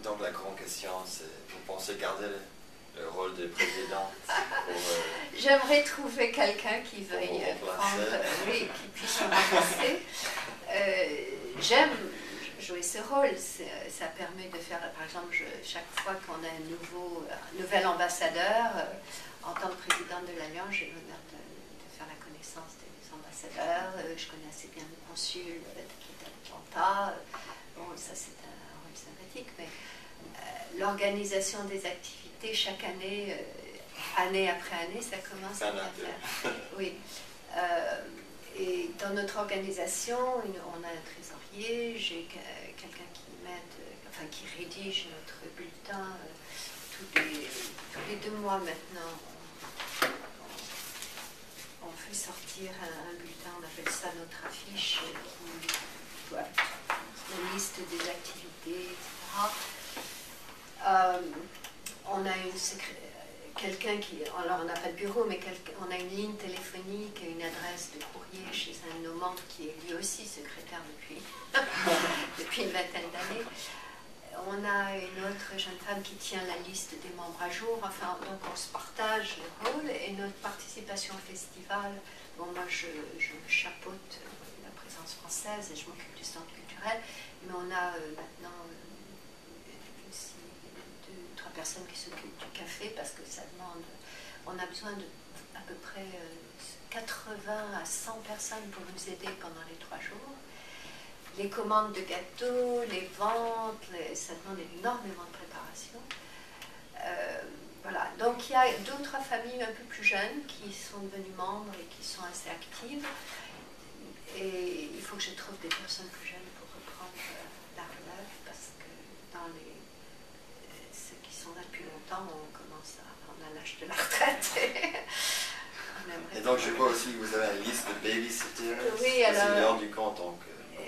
Donc la grande question, c'est, vous pensez garder le rôle de présidente pour, J'aimerais trouver quelqu'un qui veuille prendre, oui, qui puisse me remplacer. J'aime jouer ce rôle. Ça permet de faire, par exemple, chaque fois qu'on a un nouvel ambassadeur, en tant que présidente de l'Alliance, j'ai l'honneur de faire la connaissance des ambassadeurs. Je connais assez bien le consul qui est à Atlanta. Bon, ça c'est un rôle sympathique, mais l'organisation des activités chaque année, année après année, ça commence à bien faire. Oui. Et dans notre organisation, on a un trésorier, j'ai quelqu'un qui m'aide, enfin qui rédige notre bulletin tous les 2 mois maintenant. On fait sortir un bulletin, on appelle ça notre affiche, qui doit la liste des activités, etc. On a quelqu'un qui, alors on n'a pas de bureau, mais on a une ligne téléphonique et une adresse de courrier chez un de nos membres qui est lui aussi secrétaire depuis une vingtaine d'années. On a une autre jeune femme qui tient la liste des membres à jour. Enfin, donc on se partage le rôle et notre participation au festival. Bon, moi je chapeaute la présence française et je m'occupe du centre culturel, mais on a maintenant 3 personnes qui s'occupent du café parce que ça demande. On a besoin de à peu près 80 à 100 personnes pour nous aider pendant les 3 jours. Les commandes de gâteaux, les ventes, ça demande énormément de préparation. Voilà. Donc il y a d'autres familles un peu plus jeunes qui sont devenues membres et qui sont assez actives. Et il faut que je trouve des personnes plus jeunes pour reprendre la relève parce que dans ceux qui sont là depuis longtemps, on a l'âge de la retraite. Et donc je vois aussi que vous avez une liste de babysitters. Oui, alors. C'est l'heure du camp, donc.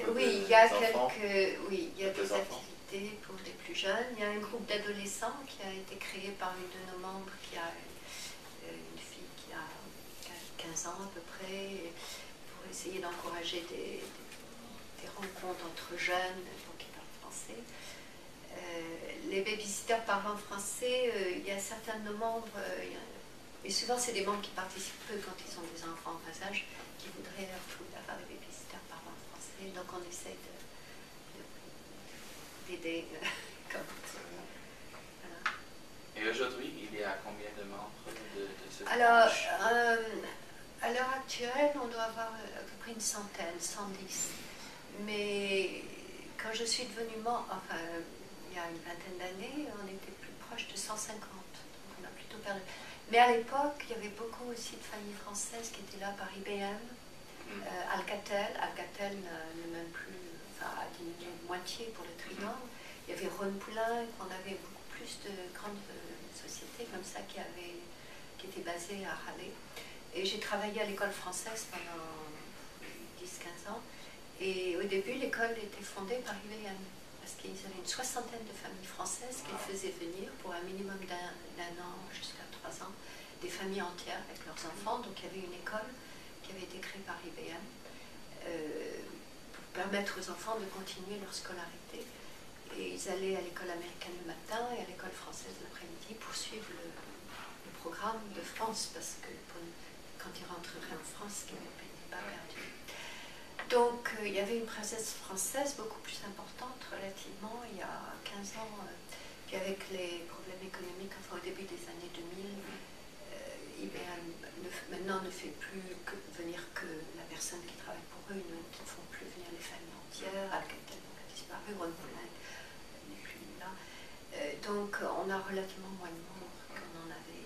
Oui, il y a des activités pour les plus jeunes. Il y a un groupe d'adolescents qui a été créé par une de nos membres qui a une fille qui a 15 ans à peu près, pour essayer d'encourager des rencontres entre jeunes donc qui parlent français. Les babysitters parlant français, il y a certains de nos membres, et souvent c'est des membres qui participent peu quand ils ont des enfants en bas âge, qui voudraient avoir des babysitters parlant français. Donc on essaie d'aider comme voilà. Et aujourd'hui, il y a combien de membres de ce Alors, à l'heure actuelle, on doit avoir à peu près une centaine, 110. Mais quand je suis devenue membre, enfin, il y a une vingtaine d'années, on était plus proche de 150. Donc on a plutôt perdu. Mais à l'époque, il y avait beaucoup aussi de familles françaises qui étaient là par IBM. Alcatel ne même plus, enfin, a diminué de moitié pour le triangle. Il y avait Ron Poulain, on avait beaucoup plus de grandes sociétés comme ça qui étaient basées à Raleigh. Et j'ai travaillé à l'école française pendant 10-15 ans. Et au début, l'école était fondée par IBM, parce qu'ils avaient une 60aine de familles françaises qu'ils faisaient venir pour un minimum d'un an jusqu'à 3 ans, des familles entières avec leurs enfants. Donc il y avait une école qui avait été créée par IBM pour permettre aux enfants de continuer leur scolarité. Et ils allaient à l'école américaine le matin et à l'école française l'après-midi pour suivre le programme de France, parce que quand ils rentreraient en France, ils n'étaient pas perdus. Donc il y avait une présence française beaucoup plus importante relativement il y a 15 ans. Puis avec les problèmes économiques, enfin au début des années 2000, IBM maintenant ne fait plus venir que la personne qui travaille pour eux, ils ne font plus venir les familles entières. Alcatel a disparu, Ron Poulain n'est plus là. Donc on a relativement moins de membres qu'on en avait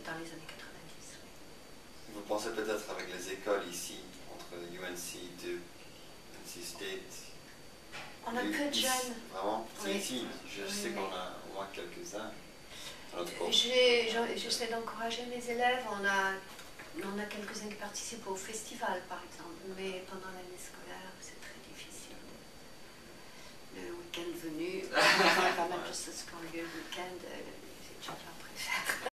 dans les années 90. Oui. Vous pensez peut-être avec les écoles ici, entre UNC, Duke, NC State. On a peu de jeunes. Vraiment? C'est Oui. ici. Je sais qu'on a au moins quelques-uns. J'essaie d'encourager mes élèves. On a quelques-uns qui participent au festival, par exemple. Mais pendant l'année scolaire, c'est très difficile. Le week-end venu, pas mal de choses qui ont lieu le week-end, les étudiants préfèrent.